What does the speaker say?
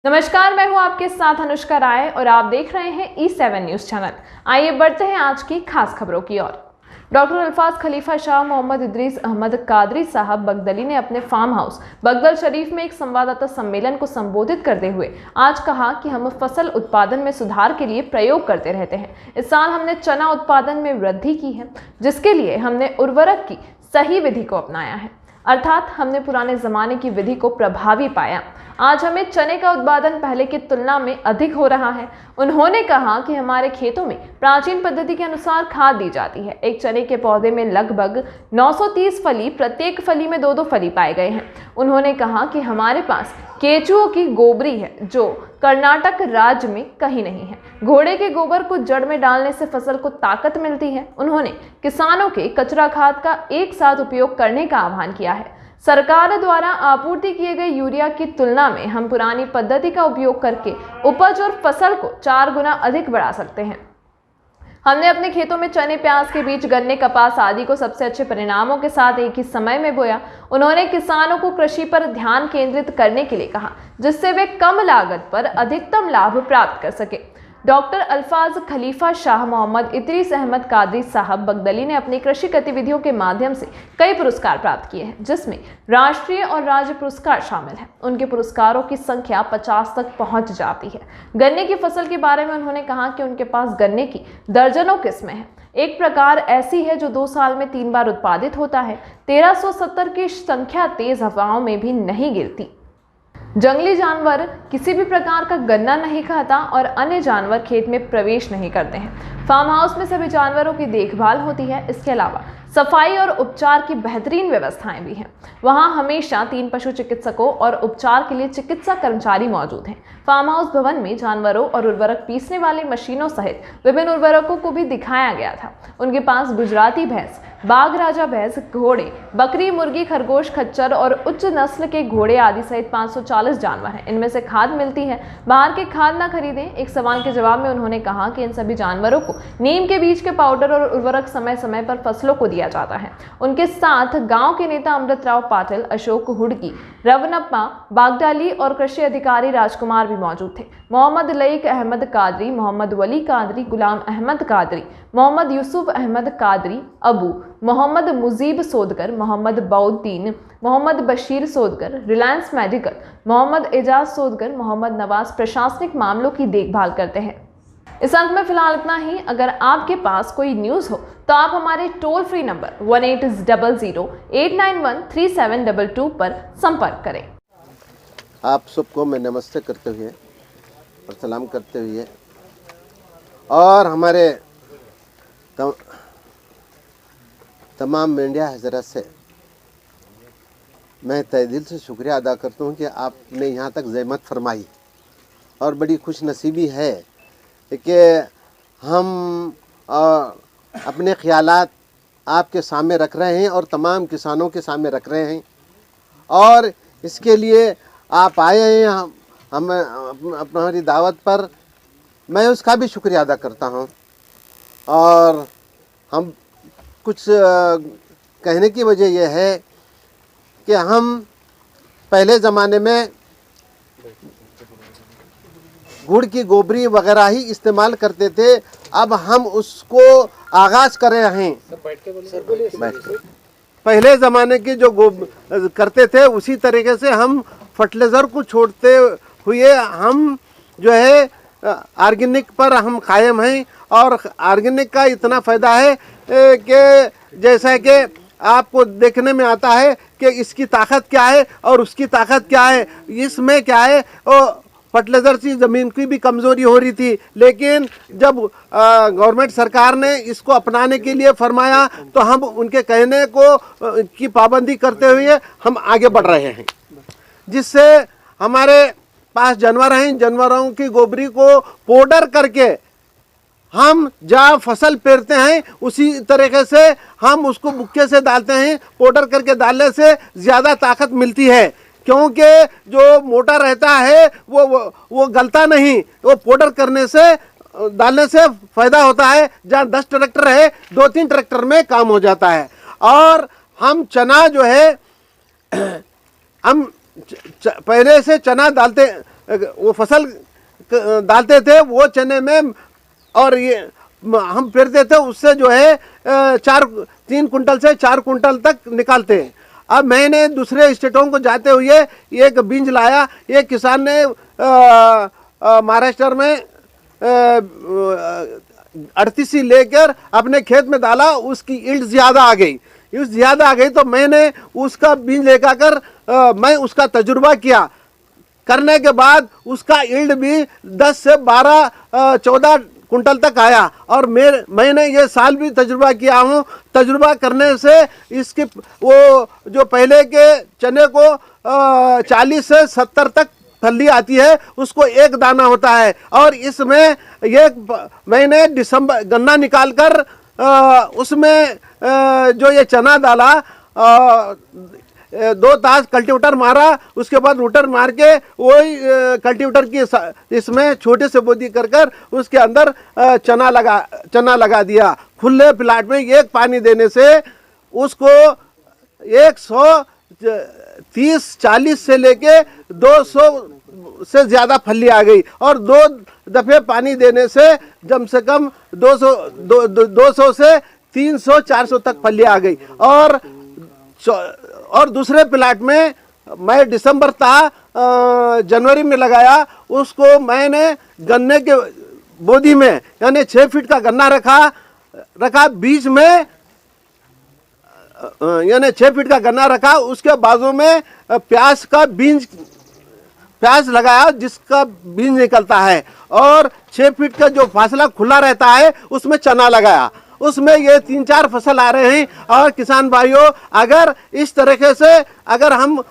नमस्कार, मैं हूं आपके साथ अनुष्का राय और आप देख रहे हैं E7 न्यूज चैनल। आइए बढ़ते हैं आज की खास खबरों की ओर। डॉक्टर अल्फाज खलीफा शाह मोहम्मद इदरीस अहमद कादरी साहब बगदली ने अपने फार्म हाउस बगदल शरीफ में एक संवाददाता सम्मेलन को संबोधित करते हुए आज कहा कि हम फसल उत्पादन में सुधार के लिए प्रयोग करते रहते हैं। इस साल हमने चना उत्पादन में वृद्धि की है, जिसके लिए हमने उर्वरक की सही विधि को अपनाया है, अर्थात हमने पुराने जमाने की विधि को प्रभावी पाया। आज हमें चने का उत्पादन पहले की तुलना में अधिक हो रहा है। उन्होंने कहा कि हमारे खेतों में प्राचीन पद्धति के अनुसार खाद दी जाती है। एक चने के पौधे में लगभग 930 फली, प्रत्येक फली में 2-2 फली पाए गए हैं। उन्होंने कहा कि हमारे पास केचुओं की गोबरी है, जो कर्नाटक राज्य में कहीं नहीं है। घोड़े के गोबर को जड़ में डालने से फसल को ताकत मिलती है। उन्होंने किसानों के कचरा खाद का एक साथ उपयोग करने का आह्वान किया है। सरकार द्वारा आपूर्ति किए गए यूरिया की तुलना में हम पुरानी पद्धति का उपयोग करके उपज और फसल को 4 गुना अधिक बढ़ा सकते हैं। हमने अपने खेतों में चने, प्याज के बीज, गन्ने, कपास आदि को सबसे अच्छे परिणामों के साथ एक ही समय में बोया। उन्होंने किसानों को कृषि पर ध्यान केंद्रित करने के लिए कहा, जिससे वे कम लागत पर अधिकतम लाभ प्राप्त कर सके। डॉक्टर अल्फाज खलीफा शाह मोहम्मद इदरीस अहमद कादरी साहब बगदली ने अपनी कृषि गतिविधियों के माध्यम से कई पुरस्कार प्राप्त किए हैं, जिसमें राष्ट्रीय और राज्य पुरस्कार शामिल हैं। उनके पुरस्कारों की संख्या 50 तक पहुंच जाती है। गन्ने की फसल के बारे में उन्होंने कहा कि उनके पास गन्ने की दर्जनों किस्में हैं। एक प्रकार ऐसी है जो 2 साल में 3 बार उत्पादित होता है। 1370 की संख्या तेज हवाओं में भी नहीं गिरती। जंगली जानवर किसी भी प्रकार का गन्ना नहीं खाता और अन्य जानवर खेत में प्रवेश नहीं करते हैं। फार्म हाउस में सभी जानवरों की देखभाल होती है। इसके अलावा सफाई और उपचार की बेहतरीन व्यवस्थाएं भी हैं। वहां हमेशा 3 पशु चिकित्सकों और उपचार के लिए चिकित्सा कर्मचारी मौजूद हैं। फार्म हाउस भवन में जानवरों और उर्वरक पीसने वाली मशीनों सहित विभिन्न उर्वरकों को भी दिखाया गया था। उनके पास गुजराती भैंस, बाघ राजा भैंस, घोड़े, बकरी, मुर्गी, खरगोश, खच्चर और उच्च नस्ल के घोड़े आदि सहित 540 जानवर हैं। इनमें से खाद मिलती है। बाहर के खाद ना खरीदें। एक सवाल के जवाब में उन्होंने कहा कि इन सभी जानवरों को नीम के बीज के पाउडर और उर्वरक समय समय पर फसलों को दिया जाता है। उनके साथ गांव के नेता अमृतराव पाटिल, अशोक हुडगी, रवनप्पा बागडाली और कृषि अधिकारी राजकुमार भी मौजूद थे। मोहम्मद लईक अहमद कादरी, मोहम्मद वली कादरी, गुलाम अहमद कादरी, मोहम्मद यूसुफ अहमद कादरी, अबू मोहम्मद मुजीब सोदगर, मोहम्मद बउद्दीन, मोहम्मद बशीर सोदगर, रिलायंस मेडिकल, मोहम्मद एजाज सोदगर, मोहम्मद नवाज प्रशासनिक मामलों की देखभाल करते हैं। इस अंक में फिलहाल इतना ही। अगर आपके पास कोई न्यूज़ हो तो आप हमारे टोल फ्री नंबर 1800-891-3722 पर संपर्क करें। आप सबको मैं नमस्ते करते हुए और सलाम करते हुए और हमारे तमाम मीडिया हजरत से मैं तहे दिल से शुक्रिया अदा करता हूँ कि आपने यहाँ तक ज़हमत फरमाई और बड़ी खुश नसीबी है कि हम अपने ख़यालात आपके सामने रख रहे हैं और तमाम किसानों के सामने रख रहे हैं और इसके लिए आप आए हैं हम हमारी दावत पर। मैं उसका भी शुक्रिया अदा करता हूँ। और हम कुछ कहने की वजह यह है कि हम पहले ज़माने में गुड़ की गोबरी वगैरह ही इस्तेमाल करते थे। अब हम उसको आगाज़ कर रहे हैं। पहले ज़माने की जो करते थे उसी तरीके से हम फर्टिलाइज़र को छोड़ते हुए हम जो है ऑर्गेनिक पर हम कायम हैं। और ऑर्गेनिक का इतना फ़ायदा है कि जैसा कि आपको देखने में आता है कि इसकी ताकत क्या है और उसकी ताकत क्या है। इसमें क्या है, फर्टिलाइज़र से ज़मीन की भी कमज़ोरी हो रही थी, लेकिन जब गवर्नमेंट सरकार ने इसको अपनाने के लिए फरमाया तो हम उनके कहने को की पाबंदी करते हुए हम आगे बढ़ रहे हैं, जिससे हमारे पास जानवर हैं। जानवरों की गोबरी को पाउडर करके हम जहाँ फसल पेरते हैं उसी तरीके से हम उसको बुक्के से डालते हैं। पाउडर करके डालने से ज़्यादा ताकत मिलती है, क्योंकि जो मोटा रहता है वो गलता नहीं। वो पाउडर करने से डालने से फ़ायदा होता है। जहाँ 10 ट्रैक्टर है 2-3 ट्रैक्टर में काम हो जाता है। और हम चना जो है हम पहले से चना डालते वो फसल डालते थे वो चने में, और ये हम पेरते थे, उससे जो है 3 कुंटल से 4 कुंटल तक निकालते हैं। अब मैंने दूसरे स्टेटों को जाते हुए एक बीज लाया। एक किसान ने महाराष्ट्र में 38 लेकर अपने खेत में डाला, उसकी यील्ड ज़्यादा आ गई। तो मैंने उसका बीज लेकर मैं उसका तजुर्बा किया। करने के बाद उसका यील्ड भी 10 से 12 14 कुंटल तक आया। और मैंने ये साल भी तजुर्बा किया हूँ। तजुर्बा करने से इसकी वो जो पहले के चने को 40 से 70 तक फली आती है, उसको एक दाना होता है। और इसमें मैंने दिसंबर गन्ना निकालकर उसमें जो ये चना डाला, 2 तास कल्टीवेटर मारा, उसके बाद रूटर मार के वही कल्टीवेटर की इसमें छोटे से बोदी कर उसके अंदर चना लगा दिया। खुले प्लाट में एक पानी देने से उसको 130-40 से लेके 200 से ज़्यादा फली आ गई। और 2 दफ़े पानी देने से कम से कम 200 से 300-400 तक फली आ गई। और दूसरे प्लाट में मैं दिसंबर जनवरी में लगाया, उसको मैंने गन्ने के बोदी में यानी 6 फीट का गन्ना रखा बीच में, यानी 6 फीट का गन्ना रखा। उसके बाजू में प्याज लगाया जिसका बीज निकलता है, और 6 फीट का जो फासला खुला रहता है उसमें चना लगाया। उसमें ये 3-4 फसल आ रहे हैं। और किसान भाइयों, अगर इस तरीके से अगर हम